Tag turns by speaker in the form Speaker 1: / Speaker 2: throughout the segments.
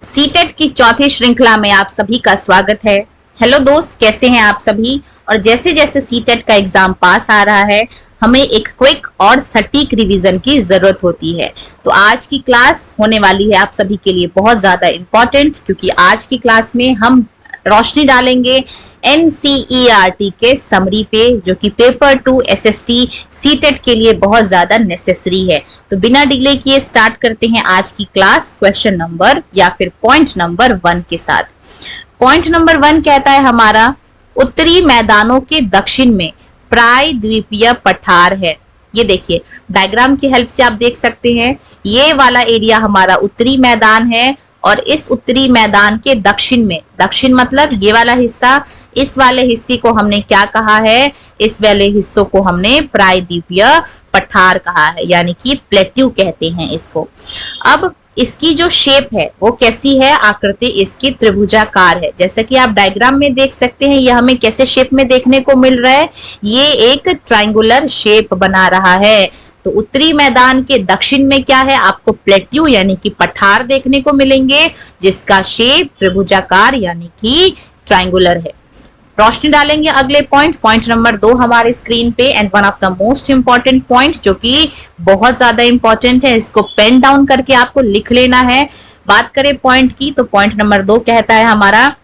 Speaker 1: CTET की चौथी श्रृंखला में आप सभी का स्वागत है। हेलो दोस्त, कैसे हैं आप सभी। और जैसे जैसे सीटेट का एग्जाम पास आ रहा है, हमें एक क्विक और सटीक रिवीजन की जरूरत होती है। तो आज की क्लास होने वाली है आप सभी के लिए बहुत ज्यादा इंपॉर्टेंट, क्योंकि आज की क्लास में हम रोशनी डालेंगे NCERT के समरी पे, जो कि पेपर 2 SST सीटेट के लिए बहुत ज्यादा नेसेसरी है। तो बिना डिले किए स्टार्ट करते हैं आज की क्लास क्वेश्चन नंबर या फिर पॉइंट नंबर 1 के साथ। पॉइंट नंबर 1 कहता है हमारा, उत्तरी मैदानों के दक्षिण में प्रायद्वीपीय पठार है। ये देखिए डायग्राम की हेल्प से आप देख सकते हैं, ये वाला एरिया हमारा उत्तरी मैदान है और इस उत्तरी मैदान के दक्षिण में, दक्षिण मतलब ये वाला हिस्सा, इस वाले हिस्से को हमने क्या कहा है, इस वाले हिस्सों को हमने प्रायद्वीपीय पठार कहा है, यानी कि प्लेट्यू कहते हैं इसको। अब इसकी जो शेप है वो कैसी है, आकृति इसकी त्रिभुजाकार है। जैसे कि आप डायग्राम में देख सकते हैं, ये हमें कैसे शेप में देखने को मिल रहा है, ये एक ट्रायंगुलर शेप बना रहा है। तो उत्तरी मैदान के दक्षिण में क्या है, आपको प्लेट्यू यानी कि पठार देखने को मिलेंगे, जिसका शेप त्रिभुजाकार यानी कि ट्रायंगुलर है। रोशनी डालेंगे अगले पॉइंट नंबर 2 हमारे स्क्रीन पे, and one of the most important point, जो कि बहुत ज्यादा इंपॉर्टेंट है, इसको पेन डाउन करके आपको लिख लेना है। बात करें पॉइंट की, तो पॉइंट नंबर 2 कहता है हमारा,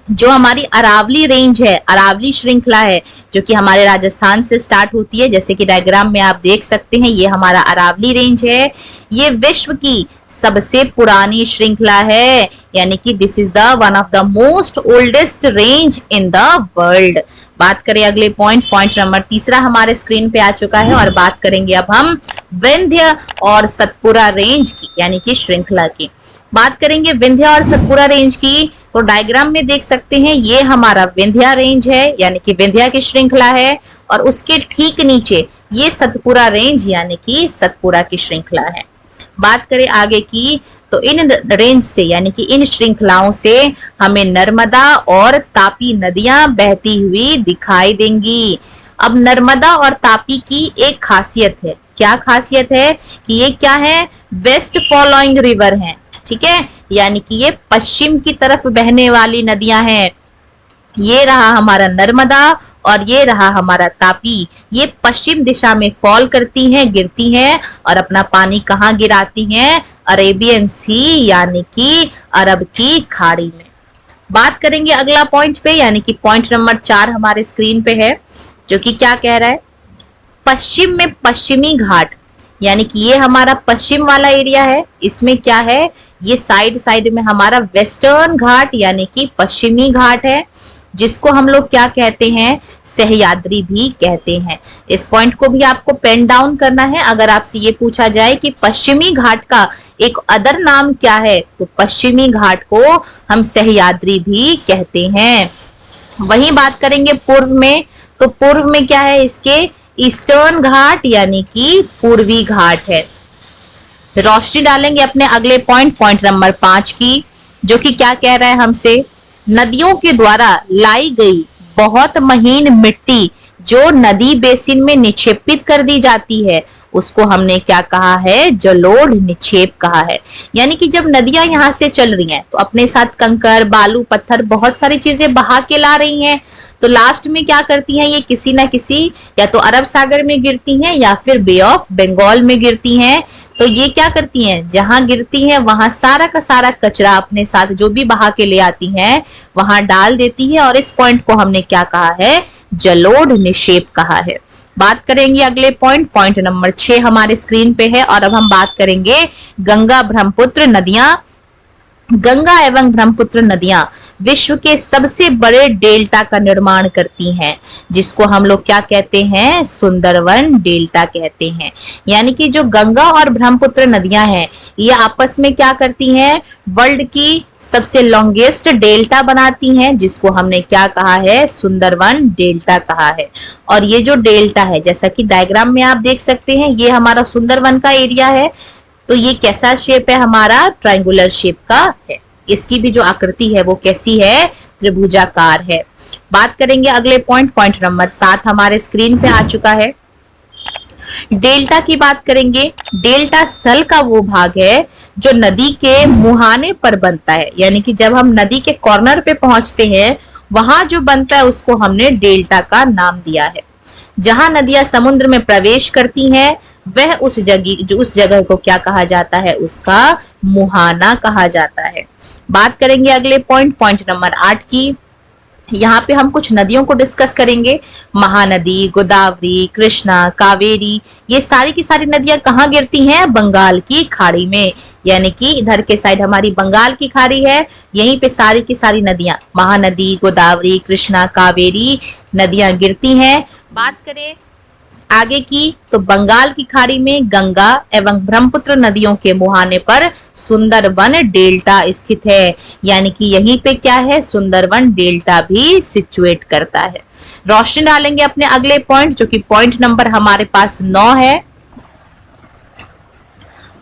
Speaker 1: जो हमारी अरावली रेंज है, अरावली श्रृंखला है, जो कि हमारे राजस्थान से स्टार्ट होती है। जैसे कि डायग्राम में आप देख सकते हैं, ये हमारा अरावली रेंज है। ये विश्व की सबसे पुरानी श्रृंखला है, यानी कि this is the one of the most oldest range in the world. बात करें अगले पॉइंट नंबर 3 हमारे स्क्रीन पे आ चुका है, और बात करेंगे अब हम विंध्य और सतपुरा रेंज की, यानी कि श्रृंखला की। बात करेंगे विंध्य और सतपुरा रेंज की, तो डायग्राम में देख सकते हैं, ये हमारा विंध्या रेंज है, यानी कि विंध्या की श्रृंखला है, और उसके ठीक नीचे ये सतपुरा रेंज यानी कि सतपुरा की श्रृंखला है। बात करें आगे की, तो इन रेंज से यानी कि इन श्रृंखलाओं से हमें नर्मदा और तापी नदियां बहती हुई दिखाई देंगी। अब नर्मदा और तापी की एक खासियत है, क्या खासियत है कि ये क्या है, वेस्ट फॉलोइंग रिवर है, ठीक है, यानी कि ये पश्चिम की तरफ बहने वाली नदियां हैं। ये रहा हमारा नर्मदा और ये रहा हमारा तापी। ये पश्चिम दिशा में फॉल करती हैं, गिरती हैं, और अपना पानी कहाँ गिराती हैं, अरेबियन सी यानी कि अरब की खाड़ी में। बात करेंगे अगला पॉइंट पे, यानी कि पॉइंट नंबर 4 हमारे स्क्रीन पे है, जो कि क्या कह रहा है, पश्चिम में पश्चिमी घाट, यानी कि ये हमारा पश्चिम वाला एरिया है, इसमें क्या है, ये साइड में हमारा वेस्टर्न घाट यानी कि पश्चिमी घाट है, जिसको हम लोग क्या कहते हैं, सह्याद्री भी कहते हैं। इस पॉइंट को भी आपको पेन डाउन करना है। अगर आपसे ये पूछा जाए कि पश्चिमी घाट का एक अदर नाम क्या है, तो पश्चिमी घाट को हम सह्याद्री भी कहते हैं। वहीं बात करेंगे पूर्व में, तो पूर्व में क्या है, इसके ईस्टर्न घाट यानी कि पूर्वी घाट है। रोशनी डालेंगे अपने अगले पॉइंट नंबर 5 की, जो कि क्या कह रहा है हमसे, नदियों के द्वारा लाई गई बहुत महीन मिट्टी जो नदी बेसिन में निक्षेपित कर दी जाती है, उसको हमने क्या कहा है, जलोढ़ निक्षेप कहा है। यानी कि जब नदियां यहाँ से चल रही हैं, तो अपने साथ कंकर, बालू, पत्थर, बहुत सारी चीजें बहा के ला रही हैं, तो लास्ट में क्या करती हैं, ये किसी ना किसी या तो अरब सागर में गिरती हैं या फिर बे ऑफ बंगाल में गिरती हैं। तो ये क्या करती हैं, जहां गिरती हैं वहां सारा का सारा कचरा अपने साथ जो भी बहा के ले आती हैं वहां डाल देती है, और इस पॉइंट को हमने क्या कहा है, जलोढ़ निक्षेप कहा है। बात करेंगे अगले पॉइंट नंबर 6 हमारे स्क्रीन पे है, और अब हम बात करेंगे गंगा ब्रह्मपुत्र नदियां। गंगा एवं ब्रह्मपुत्र नदियां विश्व के सबसे बड़े डेल्टा का निर्माण करती हैं, जिसको हम लोग क्या कहते हैं, सुंदरवन डेल्टा कहते हैं। यानी कि जो गंगा और ब्रह्मपुत्र नदियां हैं, ये आपस में क्या करती हैं, वर्ल्ड की सबसे लॉन्गेस्ट डेल्टा बनाती हैं, जिसको हमने क्या कहा है, सुंदरवन डेल्टा कहा है। और ये जो डेल्टा है, जैसा कि डायग्राम में आप देख सकते हैं, ये हमारा सुंदरवन का एरिया है। तो ये कैसा शेप है हमारा, ट्रायंगुलर शेप का है। इसकी भी जो आकृति है वो कैसी है, त्रिभुजाकार है। बात करेंगे अगले पॉइंट नंबर 7 हमारे स्क्रीन पे आ चुका है। डेल्टा की बात करेंगे। डेल्टा स्थल का वो भाग है जो नदी के मुहाने पर बनता है, यानी कि जब हम नदी के कॉर्नर पे पहुंचते हैं वहां जो बनता है उसको हमने डेल्टा का नाम दिया है। जहां नदियां समुद्र में प्रवेश करती हैं वह उस जगह को क्या कहा जाता है, उसका मुहाना कहा जाता है। बात करेंगे अगले पॉइंट नंबर 8 की। यहाँ पे हम कुछ नदियों को डिस्कस करेंगे। महानदी, गोदावरी, कृष्णा, कावेरी, ये सारी की सारी नदियां कहाँ गिरती हैं, बंगाल की खाड़ी में। यानी कि इधर के साइड हमारी बंगाल की खाड़ी है, यहीं पे सारी की सारी नदियां महानदी, गोदावरी, कृष्णा, कावेरी नदियां गिरती हैं। बात करें आगे की तो बंगाल की खाड़ी में गंगा एवं ब्रह्मपुत्र नदियों के मुहाने पर सुंदरवन डेल्टा स्थित है, यानी कि यहीं पे क्या है, सुंदरवन डेल्टा भी सिचुएट करता है। रोशनी डालेंगे अपने अगले पॉइंट, जो कि पॉइंट नंबर हमारे पास 9 है।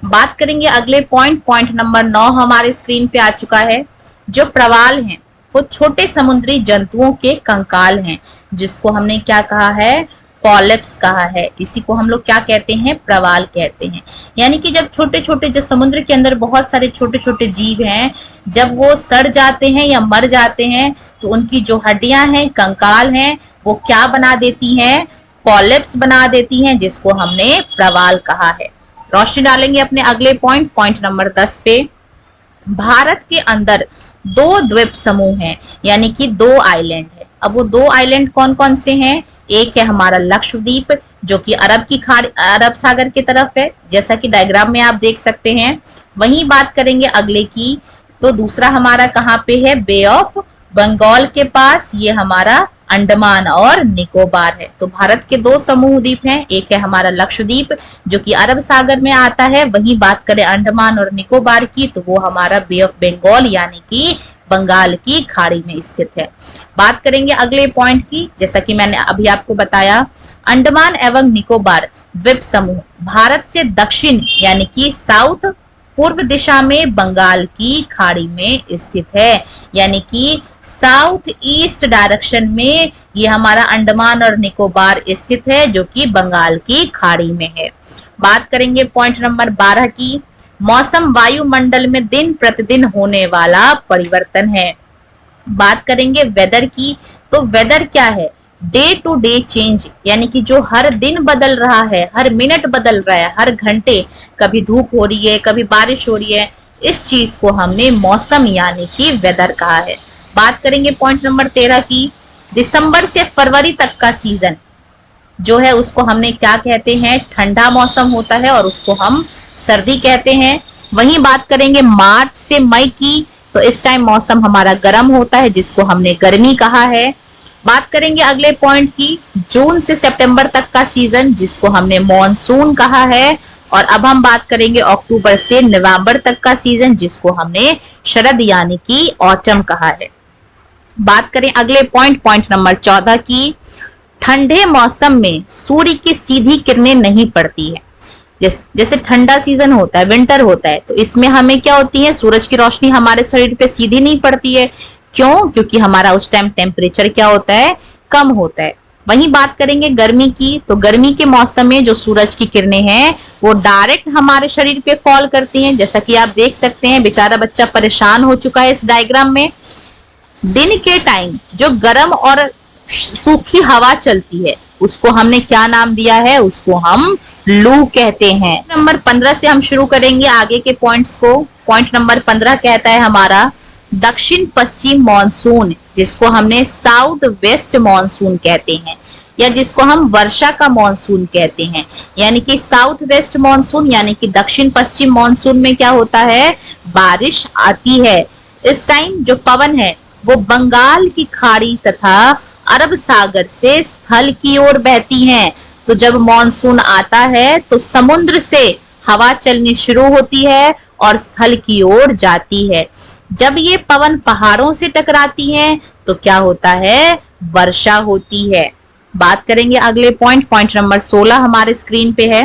Speaker 1: बात करेंगे अगले पॉइंट नंबर 9 हमारे स्क्रीन पे आ चुका है। जो प्रवाल हैं वो छोटे समुद्री जंतुओं के कंकाल हैं, जिसको हमने क्या कहा है, पॉलिप्स कहा है। इसी को हम लोग क्या कहते हैं, प्रवाल कहते हैं। यानी कि जब छोटे छोटे, जो समुद्र के अंदर बहुत सारे छोटे छोटे जीव हैं, जब वो सड़ जाते हैं या मर जाते हैं तो उनकी जो हड्डियां हैं, कंकाल हैं, वो क्या बना देती हैं, पॉलिप्स बना देती हैं, जिसको हमने प्रवाल कहा है। रोशनी डालेंगे अपने अगले पॉइंट नंबर 10 पे। भारत के अंदर 2 द्वीप समूह हैं, यानी कि 2 आइलैंड है। अब वो 2 आइलैंड कौन कौन से हैं, एक है हमारा लक्षद्वीप जो कि अरब सागर की तरफ है, जैसा कि डायग्राम में आप देख सकते हैं। वहीं बात करेंगे अगले की तो दूसरा हमारा कहाँ पे है, बे ऑफ बंगाल के पास, ये हमारा अंडमान और निकोबार है। तो भारत के 2 समूह द्वीप हैं, एक है हमारा लक्षद्वीप जो कि अरब सागर में आता है, वहीं बात करें अंडमान और निकोबार की तो वो हमारा बे ऑफ बंगाल यानी कि बंगाल की खाड़ी में स्थित है। बात करेंगे अगले पॉइंट की, जैसा कि मैंने अभी आपको बताया, अंडमान एवं निकोबार द्वीप समूह भारत से दक्षिण यानी कि साउथ पूर्व दिशा में बंगाल की खाड़ी में स्थित है, यानी कि साउथ ईस्ट डायरेक्शन में ये हमारा अंडमान और निकोबार स्थित है जो कि बंगाल की खाड़ी में है। बात करेंगे पॉइंट नंबर 12 की, मौसम वायुमंडल में दिन प्रतिदिन होने वाला परिवर्तन है। बात करेंगे वेदर की, तो वेदर क्या है, डे टू डे चेंज, यानी कि जो हर दिन बदल रहा है, हर मिनट बदल रहा है, हर घंटे कभी धूप हो रही है, कभी बारिश हो रही है, इस चीज को हमने मौसम यानी कि वेदर कहा है। बात करेंगे पॉइंट नंबर 13 की, दिसंबर से फरवरी तक का सीजन जो है उसको हमने क्या कहते हैं, ठंडा मौसम होता है और उसको हम सर्दी कहते हैं। वहीं बात करेंगे मार्च से मई की, तो इस टाइम मौसम हमारा गर्म होता है जिसको हमने गर्मी कहा है। बात करेंगे अगले पॉइंट की, जून से सितंबर तक का सीजन जिसको हमने मॉनसून कहा है। और अब हम बात करेंगे अक्टूबर से नवंबर तक का सीजन जिसको हमने शरद यानी कि ऑटम कहा है। बात करें अगले पॉइंट नंबर 14 की, ठंडे मौसम में सूर्य की सीधी किरणें नहीं पड़ती है। जैसे ठंडा सीजन होता है, विंटर होता है, तो इसमें हमें क्या होती है, सूरज की रोशनी हमारे शरीर पे सीधी नहीं पड़ती है। क्यों, क्योंकि हमारा उस टाइम टेम्परेचर क्या होता है, कम होता है। वहीं बात करेंगे गर्मी की, तो गर्मी के मौसम में जो सूरज की किरणें हैं वो डायरेक्ट हमारे शरीर पे फॉल करती हैं, जैसा कि आप देख सकते हैं। बेचारा बच्चा परेशान हो चुका है इस डायग्राम में। दिन के टाइम जो गर्म और सूखी हवा चलती है उसको हमने क्या नाम दिया है, उसको हम लू कहते हैं। नंबर 15 से हम शुरू करेंगे आगे के पॉइंट्स को। पॉइंट नंबर 15 कहता है हमारा दक्षिण पश्चिम मॉनसून, जिसको हमने साउथ वेस्ट मॉनसून कहते हैं, या जिसको हम वर्षा का मॉनसून कहते हैं। यानी कि साउथ वेस्ट मॉनसून यानी कि दक्षिण पश्चिम मॉनसून में क्या होता है, बारिश आती है। इस टाइम जो पवन है वो बंगाल की खाड़ी तथा अरब सागर से स्थल की ओर बहती हैं। तो जब मॉनसून आता है तो समुद्र से हवा चलनी शुरू होती है और स्थल की ओर जाती है। जब ये पवन पहाड़ों से टकराती हैं तो क्या होता है, वर्षा होती है। बात करेंगे अगले पॉइंट नंबर 16 हमारे स्क्रीन पे है।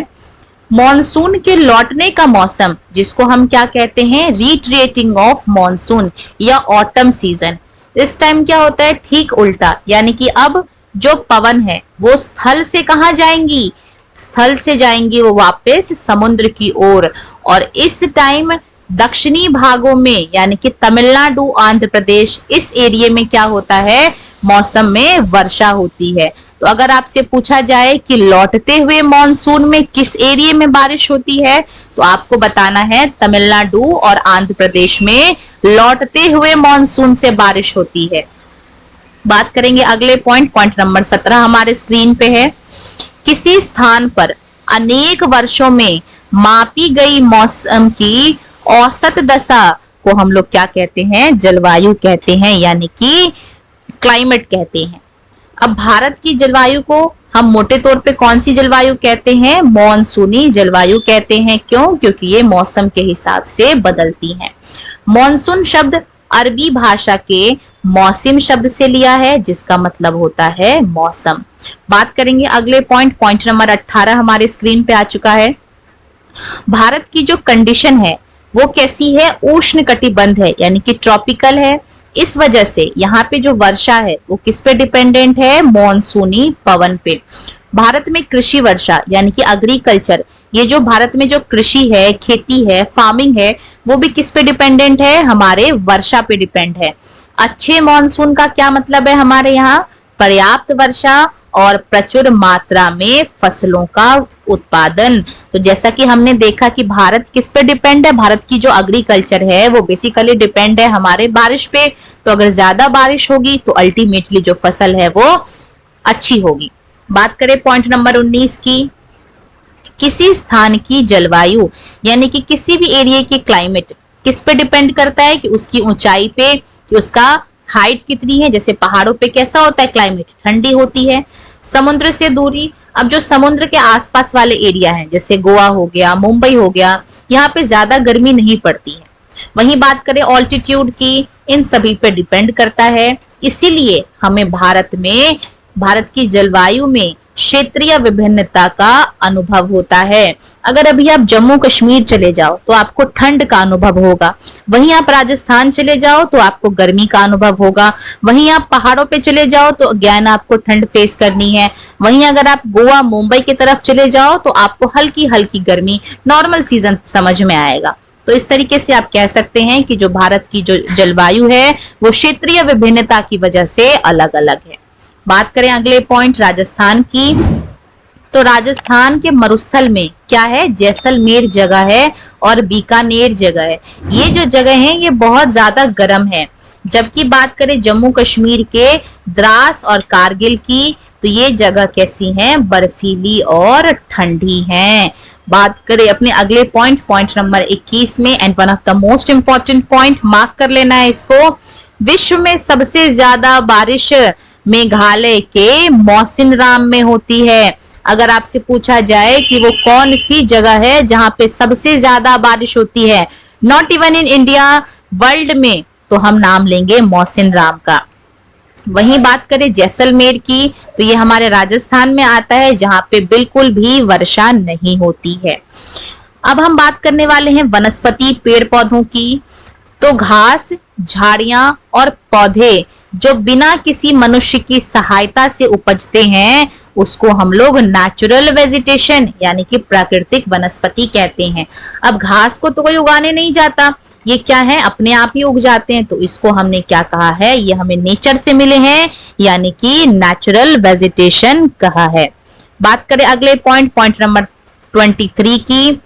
Speaker 1: मॉनसून के लौटने का मौसम जिसको हम क्या कहते हैं, रिट्रेटिंग ऑफ मॉनसून या ऑटम सीजन। इस टाइम क्या होता है, ठीक उल्टा, यानी कि अब जो पवन है वो स्थल से कहाँ जाएंगी, स्थल से जाएंगी वो वापस समुद्र की ओर। और इस टाइम दक्षिणी भागों में यानी कि तमिलनाडु, आंध्र प्रदेश, इस एरिया में क्या होता है, मौसम में वर्षा होती है। तो अगर आपसे पूछा जाए कि लौटते हुए मॉनसून में किस एरिया में बारिश होती है, तो आपको बताना है तमिलनाडु और आंध्र प्रदेश में लौटते हुए मॉनसून से बारिश होती है। बात करेंगे अगले पॉइंट नंबर 17 हमारे स्क्रीन पे है। किसी स्थान पर अनेक वर्षों में मापी गई मौसम की औसत दशा को हम लोग क्या कहते हैं, जलवायु कहते हैं, यानी कि क्लाइमेट कहते हैं। अब भारत की जलवायु को हम मोटे तौर पे कौन सी जलवायु कहते हैं, मॉनसूनी जलवायु कहते हैं। क्यों? क्योंकि ये मौसम के हिसाब से बदलती हैं। मॉनसून शब्द अरबी भाषा के मौसम शब्द से लिया है, जिसका मतलब होता है मौसम। बात करेंगे अगले पॉइंट नंबर 18 हमारे स्क्रीन पे आ चुका है। भारत की जो कंडीशन है वो कैसी है, उष्ण कटिबंध है, यानी कि ट्रॉपिकल है। इस वजह से यहाँ पे जो वर्षा है वो किस पे डिपेंडेंट है, मॉनसूनी पवन पे। भारत में कृषि वर्षा यानी कि एग्रीकल्चर, ये जो भारत में जो कृषि है, खेती है, फार्मिंग है, वो भी किस पे डिपेंडेंट है, हमारे वर्षा पे डिपेंड है। अच्छे मॉनसून का क्या मतलब है हमारे यहाँ, पर्याप्त वर्षा और प्रचुर मात्रा में फसलों का उत्पादन। तो जैसा कि हमने देखा कि भारत किस पे डिपेंड है, भारत की जो एग्रीकल्चर है वो बेसिकली डिपेंड है हमारे बारिश पे। तो अगर ज्यादा बारिश होगी तो अल्टीमेटली जो फसल है वो अच्छी होगी। बात करें पॉइंट नंबर 19 की, किसी स्थान की जलवायु यानी कि किसी भी एरिया की क्लाइमेट किस पे डिपेंड करता है, कि उसकी ऊंचाई पे, कि उसका हाइट कितनी है। जैसे पहाड़ों पे कैसा होता है क्लाइमेट, ठंडी होती है। समुद्र से दूरी, अब जो समुद्र के आसपास वाले एरिया हैं जैसे गोवा हो गया, मुंबई हो गया, यहाँ पे ज्यादा गर्मी नहीं पड़ती है। वहीं बात करें ऑल्टीट्यूड की, इन सभी पे डिपेंड करता है। इसीलिए हमें भारत की जलवायु में क्षेत्रीय विभिन्नता का अनुभव होता है। अगर अभी आप जम्मू कश्मीर चले जाओ तो आपको ठंड का अनुभव होगा, वहीं आप राजस्थान चले जाओ तो आपको गर्मी का अनुभव होगा, वहीं आप पहाड़ों पे चले जाओ तो अगेन आपको ठंड फेस करनी है, वहीं अगर आप गोवा, मुंबई की तरफ चले जाओ तो आपको हल्की हल्की गर्मी, नॉर्मल सीजन समझ में आएगा। तो इस तरीके से आप कह सकते हैं कि जो भारत की जो जलवायु है वो क्षेत्रीय विभिन्नता की वजह से अलग अलग है। बात करें अगले पॉइंट राजस्थान की, तो राजस्थान के मरुस्थल में क्या है, जैसलमेर जगह है और बीकानेर जगह है। ये जो जगह है ये बहुत ज्यादा गर्म है। जबकि बात करें जम्मू कश्मीर के द्रास और कारगिल की, तो ये जगह कैसी है, बर्फीली और ठंडी है। बात करें अपने अगले पॉइंट नंबर 21 में, and one of the most important point, mark कर लेना है इसको। विश्व में सबसे ज्यादा बारिश मेघालय के मौसिनराम में होती है। अगर आपसे पूछा जाए कि वो कौन सी जगह है जहां पे सबसे ज्यादा बारिश होती है, not even in India, world में, तो हम नाम लेंगे मौसिनराम का। वहीं बात करें जैसलमेर की, तो ये हमारे राजस्थान में आता है जहां पे बिल्कुल भी वर्षा नहीं होती है। अब हम बात करने वाले हैं वनस्पति, पेड़ पौधों की। तो घास, झाड़ियां और पौधे जो बिना किसी मनुष्य की सहायता से उपजते हैं उसको हम लोग नेचुरल वेजिटेशन यानी कि प्राकृतिक वनस्पति कहते हैं। अब घास को तो कोई उगाने नहीं जाता, ये क्या है, अपने आप ही उग जाते हैं, तो इसको हमने क्या कहा है, ये हमें नेचर से मिले हैं यानी कि नेचुरल वेजिटेशन कहा है। बात करें अगले पॉइंट नंबर 23 की,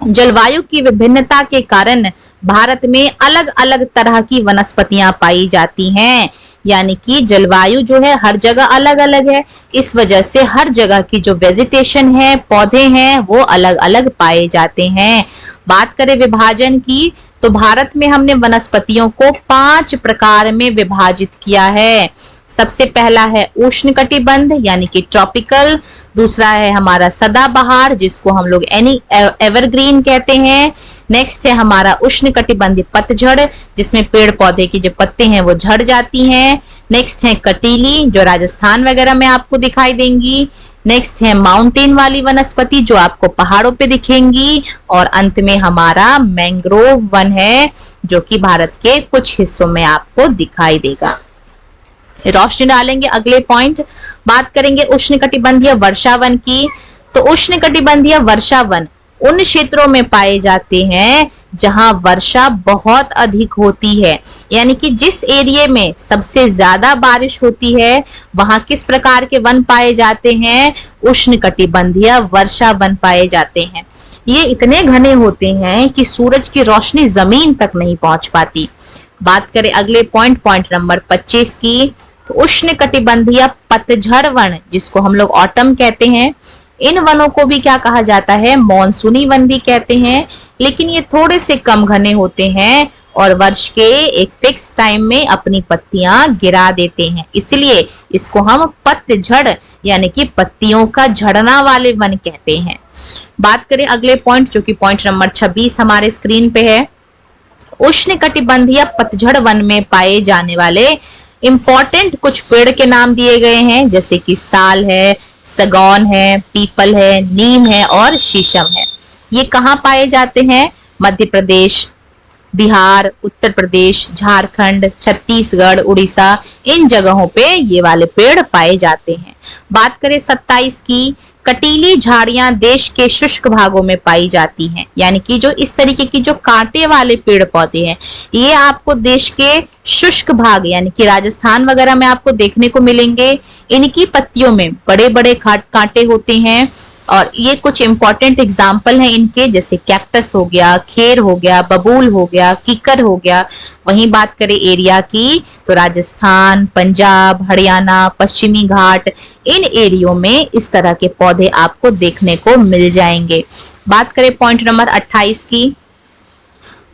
Speaker 1: जलवायु की विभिन्नता के कारण भारत में अलग अलग तरह की वनस्पतियां पाई जाती हैं, यानी कि जलवायु जो है हर जगह अलग अलग है, इस वजह से हर जगह की जो वेजिटेशन है, पौधे हैं, वो अलग अलग पाए जाते हैं। बात करें विभाजन की, तो भारत में हमने वनस्पतियों को 5 प्रकार में विभाजित किया है। सबसे पहला है उष्ण कटिबंध यानी कि ट्रॉपिकल, दूसरा है हमारा सदाबहार जिसको हम लोग एवरग्रीन कहते हैं, नेक्स्ट है हमारा उष्ण कटिबंधीय पतझड़ जिसमें पेड़ पौधे की जो पत्ते हैं वो झड़ जाती हैं, नेक्स्ट है कटीली जो राजस्थान वगैरह में आपको दिखाई देंगी, नेक्स्ट है माउंटेन वाली वनस्पति जो आपको पहाड़ों पे दिखेंगी, और अंत में हमारा मैंग्रोव वन है जो कि भारत के कुछ हिस्सों में आपको दिखाई देगा। रोशनी डालेंगे। अगले पॉइंट बात करेंगे उष्णकटिबंधीय वर्षा वन की। तो उष्णकटिबंधीय वर्षा वन उन क्षेत्रों में पाए जाते हैं जहां वर्षा बहुत अधिक होती है, यानी कि जिस एरिया में सबसे ज्यादा बारिश होती है वहां किस प्रकार के वन पाए जाते हैं, उष्णकटिबंधीय वर्षा वन पाए जाते हैं। ये इतने घने होते हैं कि सूरज की रोशनी जमीन तक नहीं पहुंच पाती। बात करें अगले पॉइंट नंबर 25 की, तो उष्णकटिबंधीय पतझड़ वन जिसको हम लोग ऑटम कहते हैं, इन वनों को भी क्या कहा जाता है, मॉनसूनी वन भी कहते हैं, लेकिन ये थोड़े से कम घने होते हैं और वर्ष के एक फिक्स टाइम में अपनी पत्तियां गिरा देते हैं, इसलिए इसको हम पतझड़ यानी कि पत्तियों का झड़ना वाले वन कहते हैं। बात करें अगले पॉइंट जो कि पॉइंट नंबर 26 हमारे स्क्रीन पे है। उष्णकटिबंधीय पतझड़ वन में पाए जाने वाले इंपॉर्टेंट कुछ पेड़ के नाम दिए गए हैं, जैसे कि साल है, सगौन है, पीपल है, नीम है और शीशम है। ये कहाँ पाए जाते हैं, मध्य प्रदेश, बिहार, उत्तर प्रदेश, झारखंड, छत्तीसगढ़, उड़ीसा, इन जगहों पे ये वाले पेड़ पाए जाते हैं। बात करें 27 की, कटीली झाड़ियां देश के शुष्क भागों में पाई जाती हैं, यानी कि जो इस तरीके की जो कांटे वाले पेड़ पौधे हैं ये आपको देश के शुष्क भाग यानी कि राजस्थान वगैरह में आपको देखने को मिलेंगे। इनकी पत्तियों में बड़े बड़े कांटे होते हैं और ये कुछ इंपॉर्टेंट एग्जाम्पल हैं इनके, जैसे कैक्टस हो गया, खेर हो गया, बबूल हो गया, कीकर हो गया। वहीं बात करें एरिया की तो राजस्थान, पंजाब, हरियाणा, पश्चिमी घाट, इन एरियो में इस तरह के पौधे आपको देखने को मिल जाएंगे। बात करें पॉइंट नंबर 28 की,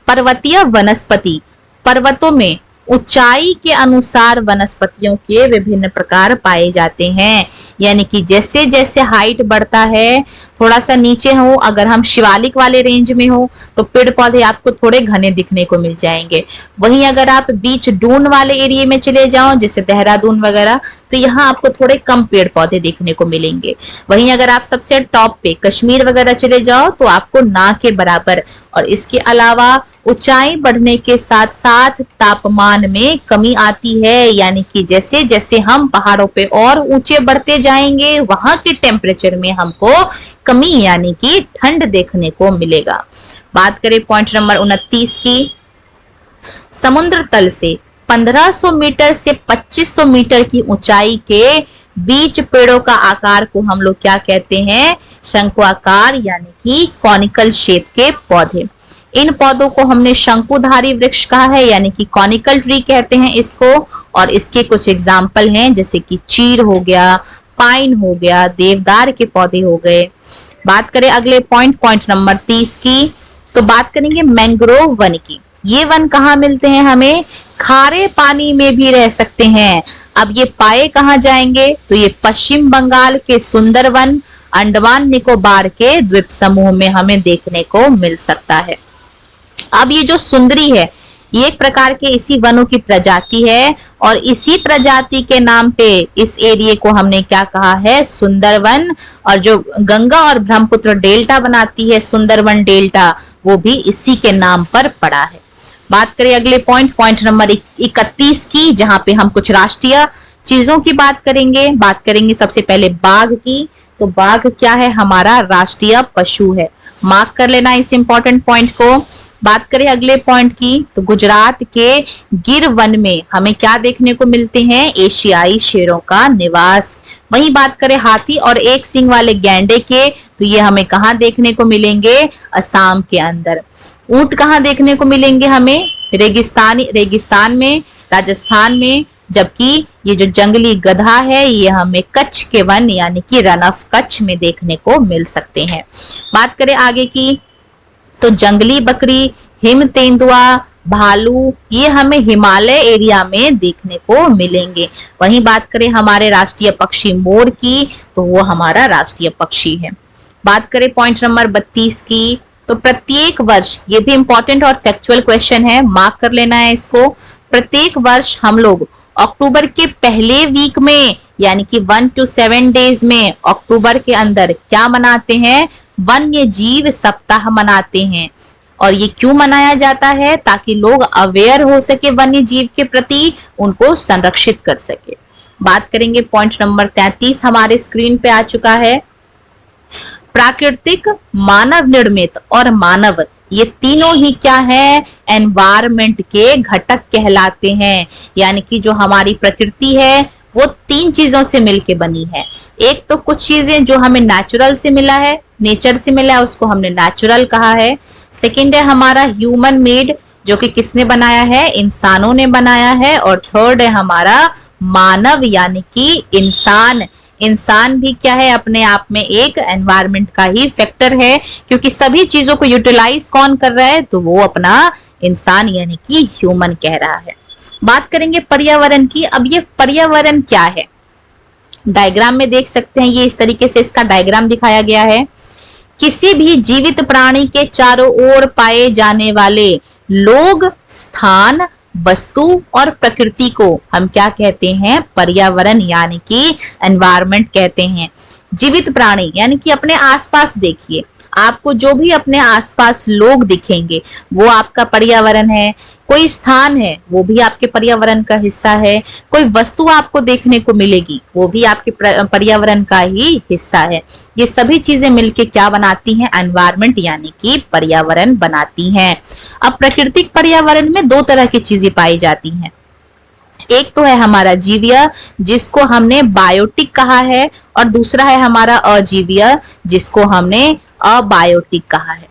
Speaker 1: पर्वतीय वनस्पति, पर्वतों में ऊंचाई के अनुसार वनस्पतियों के विभिन्न प्रकार पाए जाते हैं, यानी कि जैसे जैसे हाइट बढ़ता है, थोड़ा सा नीचे हो, अगर हम शिवालिक वाले रेंज में हो तो पेड़ पौधे आपको थोड़े घने दिखने को मिल जाएंगे। वहीं अगर आप बीच डून वाले एरिया में चले जाओ जैसे देहरादून वगैरह तो यहाँ आपको थोड़े कम पेड़ पौधे देखने को मिलेंगे। वहीं अगर आप सबसे टॉप पे कश्मीर वगैरह चले जाओ तो आपको ना के बराबर। और इसके अलावा ऊंचाई बढ़ने के साथ साथ तापमान में कमी आती है, यानी कि जैसे जैसे हम पहाड़ों पे और ऊंचे बढ़ते जाएंगे वहां के टेम्परेचर में हमको कमी यानी कि ठंड देखने को मिलेगा। बात करें पॉइंट नंबर 29 की, समुद्र तल से 1500 मीटर से 2500 मीटर की ऊंचाई के बीच पेड़ों का आकार को हम लोग क्या कहते हैं, शंकुआकार यानी कि कॉनिकल शेप के पौधे। इन पौधों को हमने शंकुधारी वृक्ष कहा है, यानी कि कॉनिकल ट्री कहते हैं इसको। और इसके कुछ एग्जाम्पल हैं जैसे कि चीर हो गया, पाइन हो गया, देवदार के पौधे हो गए। बात करें अगले पॉइंट नंबर 30 की, तो बात करेंगे मैंग्रोव वन की। ये वन कहाँ मिलते हैं हमें, खारे पानी में भी रह सकते हैं। अब ये पाए कहाँ जाएंगे, तो ये पश्चिम बंगाल के सुंदरवन, अंडमान निकोबार के द्वीप समूह में हमें देखने को मिल सकता है। अब ये जो सुंदरी है ये एक प्रकार के इसी वनों की प्रजाति है और इसी प्रजाति के नाम पे इस एरिया को हमने क्या कहा है, सुंदरवन। और जो गंगा और ब्रह्मपुत्र डेल्टा बनाती है सुंदरवन डेल्टा, वो भी इसी के नाम पर पड़ा है। बात करें अगले पॉइंट नंबर 31 की, जहां पे हम कुछ राष्ट्रीय चीजों की बात करेंगे। बात करेंगे सबसे पहले बाघ की। तो बाघ क्या है, हमारा राष्ट्रीय पशु है, मार्क कर लेना इस इंपॉर्टेंट पॉइंट को। बात करें अगले पॉइंट की, तो गुजरात के गिर वन में हमें क्या देखने को मिलते हैं, एशियाई शेरों का निवास। वहीं बात करें हाथी और एक सींग वाले गैंडे के, तो ये हमें कहाँ देखने को मिलेंगे, असम के अंदर। ऊंट कहाँ देखने को मिलेंगे हमें, रेगिस्तान में, राजस्थान में। जबकि ये जो जंगली गधा है ये हमें कच्छ के वन यानी कि रन ऑफ कच्छ में देखने को मिल सकते हैं। बात करें आगे की, तो जंगली बकरी, हिम तेंदुआ, भालू, ये हमें हिमालय एरिया में देखने को मिलेंगे। वहीं बात करें हमारे राष्ट्रीय पक्षी मोर की, तो वो हमारा राष्ट्रीय पक्षी है। बात करें पॉइंट नंबर 32 की, तो प्रत्येक वर्ष, ये भी इंपॉर्टेंट और फैक्चुअल क्वेश्चन है, मार्क कर लेना है इसको। प्रत्येक वर्ष हम लोग अक्टूबर के पहले वीक में यानी कि 1 to 7 डेज में अक्टूबर के अंदर क्या मनाते हैं, वन्य जीव सप्ताह मनाते हैं। और ये क्यों मनाया जाता है? ताकि लोग अवेयर हो सके वन्य जीव के प्रति, उनको संरक्षित कर सके। बात करेंगे पॉइंट नंबर 33 हमारे स्क्रीन पे आ चुका है। प्राकृतिक, मानव निर्मित और मानव, ये तीनों ही क्या है? एनवायरमेंट के घटक कहलाते हैं। यानी कि जो हमारी प्रकृति है वो तीन चीजों से मिलके बनी है। एक तो कुछ चीजें जो हमें नेचुरल से मिला है, नेचर से मिला है, उसको हमने नेचुरल कहा है। सेकंड है हमारा ह्यूमन मेड, जो कि किसने बनाया है? इंसानों ने बनाया है। और थर्ड है हमारा मानव, यानी कि इंसान। इंसान भी क्या है? अपने आप में एक एनवायरनमेंट का ही फैक्टर है, क्योंकि सभी चीजों को यूटिलाइज कौन कर रहा है? तो वो अपना इंसान यानी कि ह्यूमन कह रहा है। बात करेंगे पर्यावरण की। अब ये पर्यावरण क्या है? डायग्राम में देख सकते हैं, ये इस तरीके से इसका डायग्राम दिखाया गया है। किसी भी जीवित प्राणी के चारों ओर पाए जाने वाले लोग, स्थान, वस्तु और प्रकृति को हम क्या कहते हैं? पर्यावरण यानी कि एनवायरनमेंट कहते हैं। जीवित प्राणी यानी कि अपने आसपास देखिए, आपको जो भी अपने आसपास लोग दिखेंगे वो आपका पर्यावरण है। कोई स्थान है वो भी आपके पर्यावरण का हिस्सा है। कोई वस्तु आपको देखने को मिलेगी वो भी आपके पर्यावरण का ही हिस्सा है। ये सभी चीजें मिलके क्या बनाती हैं? एनवायरनमेंट यानी कि पर्यावरण बनाती हैं। अब प्राकृतिक पर्यावरण में दो तरह की चीजें पाई जाती हैं। एक तो है हमारा जीवीय, जिसको हमने बायोटिक कहा है, और दूसरा है हमारा अजीवीय, जिसको हमने अबायोटिक कहा है।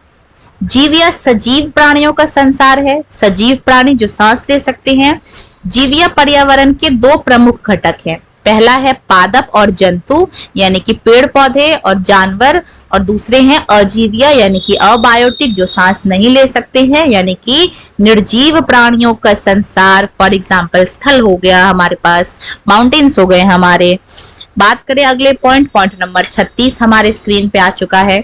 Speaker 1: जीवीय सजीव प्राणियों का संसार है, सजीव प्राणी जो सांस ले सकते हैं। जीवीय पर्यावरण के दो प्रमुख घटक हैं। पहला है पादप और जंतु यानी कि पेड़ पौधे और जानवर, और दूसरे हैं अजीवीय यानी कि अबायोटिक जो सांस नहीं ले सकते हैं, यानी कि निर्जीव प्राणियों का संसार। फॉर एग्जाम्पल स्थल हो गया हमारे पास, माउंटेन्स हो गए हमारे। बात करें अगले पॉइंट नंबर 36 हमारे स्क्रीन पे आ चुका है।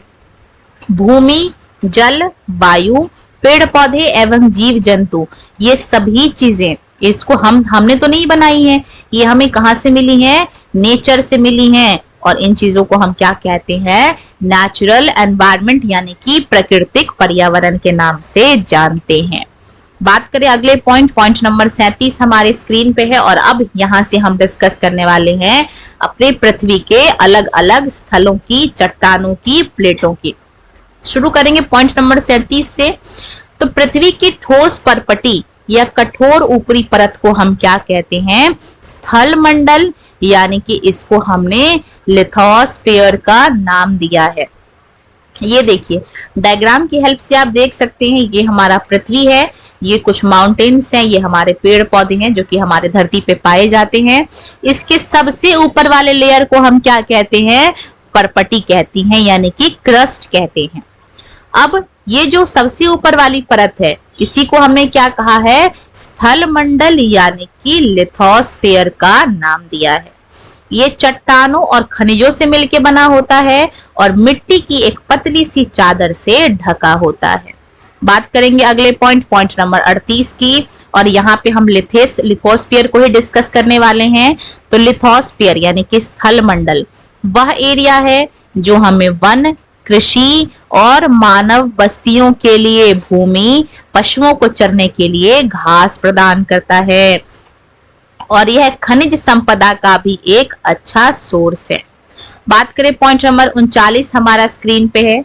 Speaker 1: भूमि, जल, वायु, पेड़ पौधे एवं जीव जंतु, ये सभी चीजें, इसको हमने तो नहीं बनाई है, ये हमें कहां से मिली है? नेचर से मिली हैं। और इन चीजों को हम क्या कहते हैं? नेचुरल एनवायरनमेंट यानी कि प्राकृतिक पर्यावरण के नाम से जानते हैं। बात करें अगले पॉइंट नंबर 37 हमारे स्क्रीन पे है। और अब यहाँ से हम डिस्कस करने वाले हैं अपने पृथ्वी के अलग अलग स्थलों की, चट्टानों की, प्लेटों की। शुरू करेंगे पॉइंट नंबर 37 से। तो पृथ्वी की ठोस परपटी या कठोर ऊपरी परत को हम क्या कहते हैं? स्थल मंडल, यानी कि इसको हमने लिथोस्फीयर का नाम दिया है। ये देखिए डायग्राम की हेल्प से आप देख सकते हैं, ये हमारा पृथ्वी है, ये कुछ माउंटेन्स हैं, ये हमारे पेड़ पौधे हैं जो कि हमारे धरती पे पाए जाते हैं। इसके सबसे ऊपर वाले लेयर को हम क्या कहते हैं? परपटी कहती हैं, यानी कि क्रस्ट कहते हैं। अब ये जो सबसे ऊपर वाली परत है, इसी को हमने क्या कहा है? स्थल मंडल यानी कि लिथोस्फीयर का नाम दिया है। ये चट्टानों और खनिजों से मिलकर बना होता है और मिट्टी की एक पतली सी चादर से ढका होता है। बात करेंगे अगले पॉइंट नंबर 38 की, और यहाँ पे हम लिथोस्फीयर को ही डिस्कस करने वाले हैं। तो लिथोस्फीयर यानी कि स्थल मंडल वह एरिया है जो हमें वन, कृषि और मानव बस्तियों के लिए भूमि, पशुओं को चरने के लिए घास प्रदान करता है, और यह खनिज संपदा का भी एक अच्छा सोर्स है। बात करें पॉइंट नंबर 39 हमारा स्क्रीन पे है।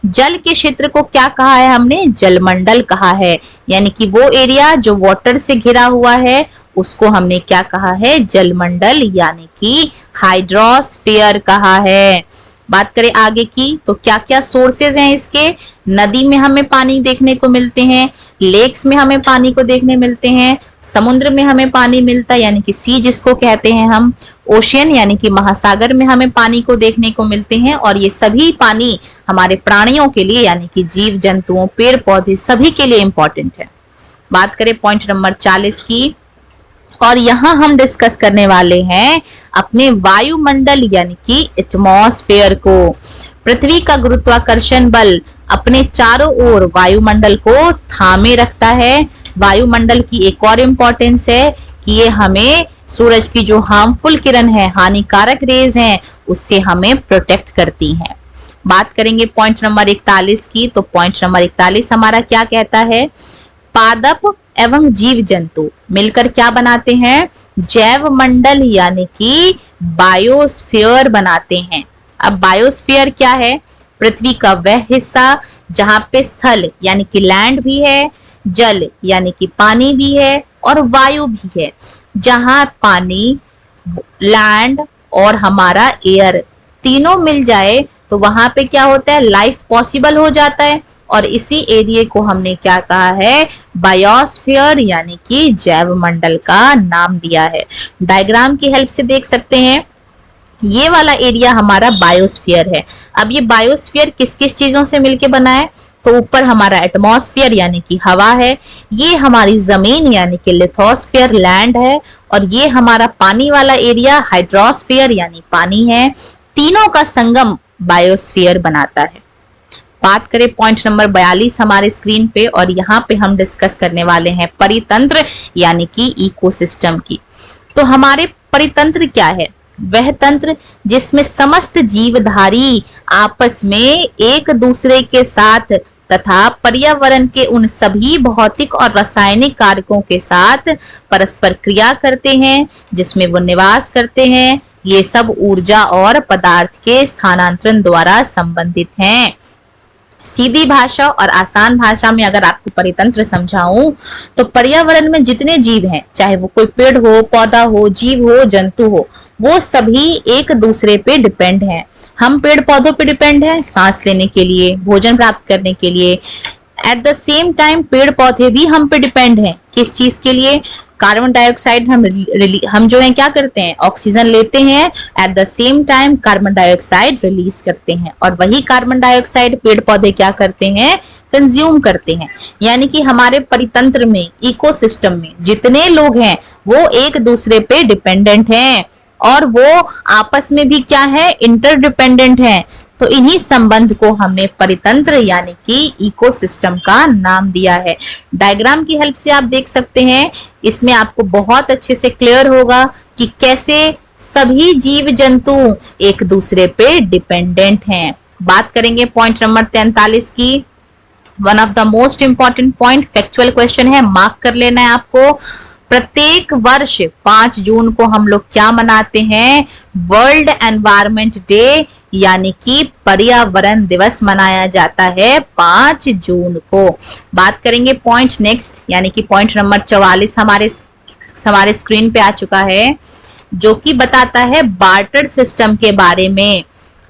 Speaker 1: जल के क्षेत्र को क्या कहा है हमने? जलमंडल कहा है, यानी कि वो एरिया जो वाटर से घिरा हुआ है उसको हमने क्या कहा है? जलमंडल यानी कि हाइड्रोस्फीयर कहा है। बात करें आगे की, तो क्या क्या सोर्सेज हैं इसके? नदी में हमें पानी देखने को मिलते हैं, लेक्स में हमें पानी को देखने मिलते हैं, समुद्र में हमें पानी मिलता है यानी कि सी जिसको कहते हैं हम, ओशियन यानी कि महासागर में हमें पानी को देखने को मिलते हैं। और ये सभी पानी हमारे प्राणियों के लिए यानी कि जीव जंतुओं, पेड़ पौधे सभी के लिए इंपॉर्टेंट है। बात करें पॉइंट नंबर 40 की, और यहाँ हम डिस्कस करने वाले हैं अपने वायुमंडल यानी कि एटमॉस्फेयर को। पृथ्वी का गुरुत्वाकर्षण बल अपने चारों ओर वायुमंडल को थामे रखता है। वायुमंडल की एक और इम्पोर्टेंस है कि ये हमें सूरज की जो हार्मफुल किरण है, हानिकारक रेज हैं, उससे हमें प्रोटेक्ट करती हैं। बात करेंगे पॉइंट नंबर 41 की, तो पॉइंट नंबर 41 हमारा क्या कहता है, पादप एवं जीव जंतु मिलकर क्या बनाते हैं, जैव मंडल यानी कि बायोस्फीयर बनाते हैं। अब बायोस्फीयर क्या है, पृथ्वी का वह हिस्सा जहां पे स्थल यानी कि लैंड भी है, जल यानी कि पानी भी है और वायु भी है। जहां पानी, लैंड और हमारा एयर तीनों मिल जाए तो वहां पे क्या होता है, लाइफ पॉसिबल हो जाता है। और इसी एरिया को हमने क्या कहा है, बायोस्फीयर यानी कि जैव मंडल का नाम दिया है। डायग्राम की हेल्प से देख सकते हैं, ये वाला एरिया हमारा बायोस्फीयर है। अब ये बायोस्फीयर किस किस चीजों से मिलके बना है, तो ऊपर हमारा एटमॉस्फेयर यानी कि हवा है, ये हमारी जमीन यानी कि लिथोस्फीयर लैंड है, और ये हमारा पानी वाला एरिया हाइड्रोस्फीयर यानी पानी है। तीनों का संगम बायोस्फीयर बनाता है। बात करें पॉइंट नंबर 42 हमारे स्क्रीन पे, और यहाँ पे हम डिस्कस करने वाले हैं परितंत्र यानी कि इकोसिस्टम की। तो हमारे परितंत्र क्या है, वह तंत्र जिसमें समस्त जीवधारी आपस में एक दूसरे के साथ तथा पर्यावरण के उन सभी भौतिक और रासायनिक कारकों के साथ परस्पर क्रिया करते हैं, जिसमें वो निवास करते हैं। ये सब ऊर्जा और पदार्थ के स्थानांतरण द्वारा संबंधित हैं। सीधी भाषा और आसान भाषा में अगर आपको परितंत्र समझाऊं तो पर्यावरण में जितने जीव हैं, चाहे वो कोई पेड़ हो, पौधा हो, जीव हो, जंतु हो, वो सभी एक दूसरे पे डिपेंड हैं। हम पेड़ पौधों पे डिपेंड हैं सांस लेने के लिए, भोजन प्राप्त करने के लिए। एट द सेम टाइम पेड़ पौधे भी हम पे डिपेंड हैं, किस चीज के लिए, कार्बन डाइऑक्साइड हम जो है क्या करते हैं, ऑक्सीजन लेते हैं, at the same time carbon dioxide release करते हैं, और वही कार्बन डाइऑक्साइड पेड़ पौधे क्या करते हैं, कंज्यूम करते हैं। यानी कि हमारे परितंत्र में, इकोसिस्टम में जितने लोग हैं वो एक दूसरे पे डिपेंडेंट हैं, और वो आपस में भी क्या है, इंटरडिपेंडेंट है। तो इन्हीं संबंध को हमने परितंत्र यानी कि इकोसिस्टम का नाम दिया है। डायग्राम की हेल्प से आप देख सकते हैं, इसमें आपको बहुत अच्छे से क्लियर होगा कि कैसे सभी जीव जंतु एक दूसरे पे डिपेंडेंट हैं। बात करेंगे पॉइंट नंबर 43 की। One of the most important point, factual question है, मार्क कर लेना है आपको। प्रत्येक वर्ष 5 जून को हम लोग क्या मनाते हैं, वर्ल्ड एनवायरनमेंट डे यानी कि पर्यावरण दिवस मनाया जाता है 5 जून को। बात करेंगे पॉइंट नेक्स्ट यानी कि पॉइंट नंबर 44 हमारे स्क्रीन पे आ चुका है, जो कि बताता है बार्टर सिस्टम के बारे में।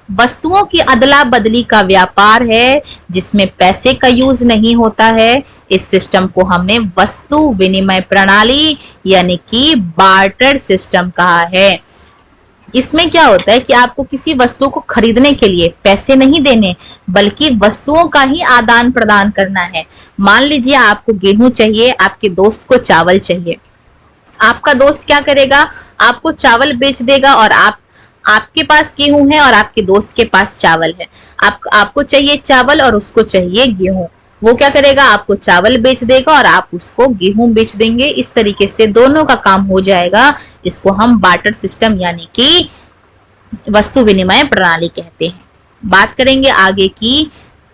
Speaker 1: वस्तुओं की अदला बदली का व्यापार है जिसमें पैसे का यूज नहीं होता है। इस सिस्टम को हमने वस्तु विनिमय प्रणाली यानी कि बार्टर सिस्टम कहा है। इसमें क्या होता है कि आपको किसी वस्तु को खरीदने के लिए पैसे नहीं देने, बल्कि वस्तुओं का ही आदान प्रदान करना है। मान लीजिए आपको गेहूं चाहिए, आपके दोस्त को चावल चाहिए। आपका दोस्त क्या करेगा, आपको चावल बेच देगा, और आपके पास गेहूं है और आपके दोस्त के पास चावल है। आपको चाहिए चावल और उसको चाहिए गेहूं। वो क्या करेगा, आपको चावल बेच देगा और आप उसको गेहूं बेच देंगे। इस तरीके से दोनों का काम हो जाएगा। इसको हम बार्टर सिस्टम यानी कि वस्तु विनिमय प्रणाली कहते हैं। बात करेंगे आगे की,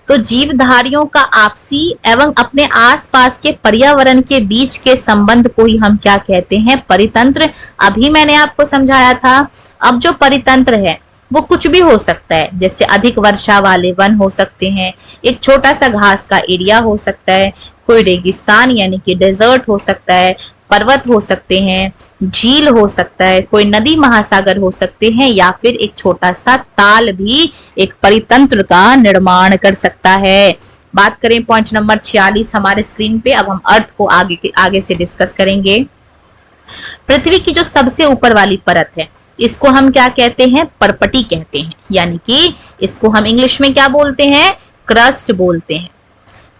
Speaker 1: तो जीवधारियों का आपसी एवं अपने आसपास के पर्यावरण के बीच के संबंध को ही हम क्या कहते हैं, परितंत्र। अभी मैंने आपको समझाया था। अब जो परितंत्र है वो कुछ भी हो सकता है, जैसे अधिक वर्षा वाले वन हो सकते हैं, एक छोटा सा घास का एरिया हो सकता है, कोई रेगिस्तान यानी कि डेजर्ट हो सकता है, पर्वत हो सकते हैं, झील हो सकता है, कोई नदी महासागर हो सकते हैं, या फिर एक छोटा सा ताल भी एक परितंत्र का निर्माण कर सकता है। बात करें पॉइंट नंबर 46 हमारे स्क्रीन पे। अब हम अर्थ को आगे से डिस्कस करेंगे। पृथ्वी की जो सबसे ऊपर वाली परत है, इसको हम क्या कहते हैं, परपटी कहते हैं, यानी कि इसको हम इंग्लिश में क्या बोलते हैं, क्रस्ट बोलते हैं।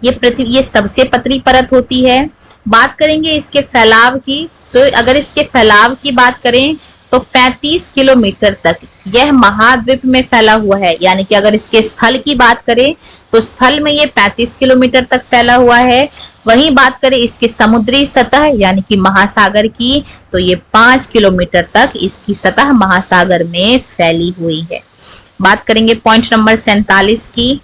Speaker 1: ये सबसे पतली परत होती है। बात करेंगे इसके फैलाव की, तो अगर इसके फैलाव की बात करें तो 35 किलोमीटर तक यह महाद्वीप में फैला हुआ है। यानी कि अगर इसके स्थल की बात करें तो स्थल में ये 35 किलोमीटर तक फैला हुआ है। वहीं बात करें इसकी समुद्री सतह यानी कि महासागर की, तो ये 5 किलोमीटर तक इसकी सतह महासागर में फैली हुई है। बात करेंगे पॉइंट नंबर 47 की।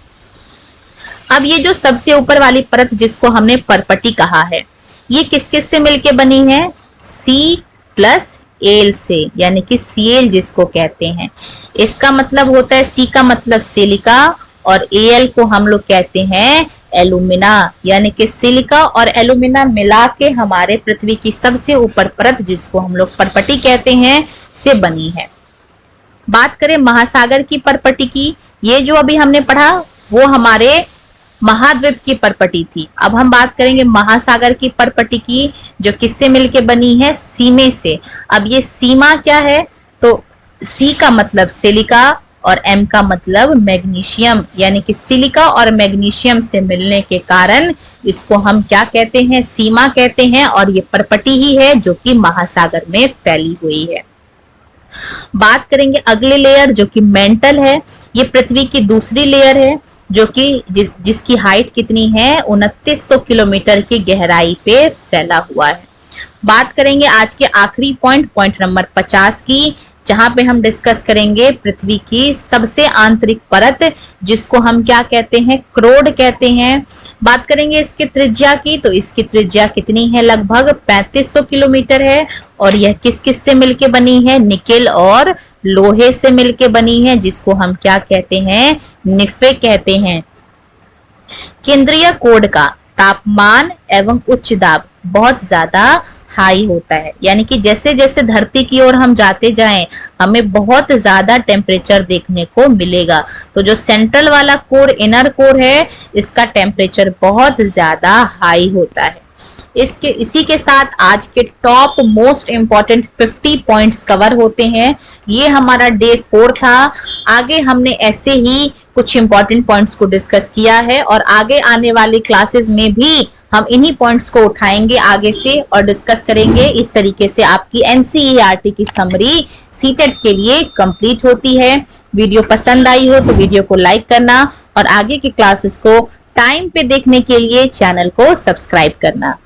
Speaker 1: अब ये जो सबसे ऊपर वाली परत जिसको हमने परपटी कहा है, ये किस किस से मिलके बनी है? सी प्लस एल से, यानी कि सीएल जिसको कहते हैं। इसका मतलब होता है, सी का मतलब सिलिका और एल को हम लोग कहते हैं एलुमिना, यानी कि सिलिका और एलुमिना मिला के हमारे पृथ्वी की सबसे ऊपर परत जिसको हम लोग परपटी कहते हैं से बनी है। बात करें महासागर की परपटी की, ये जो अभी हमने पढ़ा वो हमारे महाद्वीप की परपटी थी। अब हम बात करेंगे महासागर की परपटी की, जो किससे मिलके बनी है? सीमे से। अब ये सीमा क्या है? तो सी का मतलब सिलिका और एम का मतलब मैग्नीशियम, यानी कि सिलिका और मैग्नीशियम से मिलने के कारण इसको हम क्या कहते हैं? सीमा कहते हैं। और ये परपटी ही है जो कि महासागर में फैली हुई है। बात करेंगे अगले लेयर जो कि मेंटल है। ये पृथ्वी की दूसरी लेयर है जो कि जिसकी हाइट कितनी है? 2900 किलोमीटर की गहराई पे फैला हुआ है। बात करेंगे आज के आखिरी पॉइंट नंबर 50 की, जहां पे हम डिस्कस करेंगे पृथ्वी की सबसे आंतरिक परत जिसको हम क्या कहते हैं? क्रोड कहते हैं। बात करेंगे इसकी त्रिज्या की, तो इसकी त्रिज्या कितनी है? लगभग 3500 किलोमीटर है। और यह किस किस से मिलके बनी है? निकेल और लोहे से मिलके बनी है, जिसको हम क्या कहते हैं? निफे कहते हैं। केंद्रीय कोड का तापमान एवं उच्च दाब बहुत ज्यादा हाई होता है, यानी कि जैसे जैसे धरती की ओर हम जाते जाएं हमें बहुत ज्यादा टेम्परेचर देखने को मिलेगा। तो जो सेंट्रल वाला कोर, इनर कोर है, इसका टेम्परेचर बहुत ज्यादा हाई होता है। इसी के साथ आज के top most important 50 points cover होते हैं। ये हमारा डे 4 था। आगे हमने ऐसे ही कुछ इम्पॉर्टेंट पॉइंट्स को डिस्कस किया है और आगे आने वाली क्लासेस में भी हम इन्हीं पॉइंट्स को उठाएंगे आगे से और डिस्कस करेंगे। इस तरीके से आपकी एनसीईआरटी की समरी सीटेट के लिए कंप्लीट होती है। वीडियो पसंद आई हो तो वीडियो को लाइक करना और आगे की क्लासेस को टाइम पे देखने के लिए चैनल को सब्सक्राइब करना।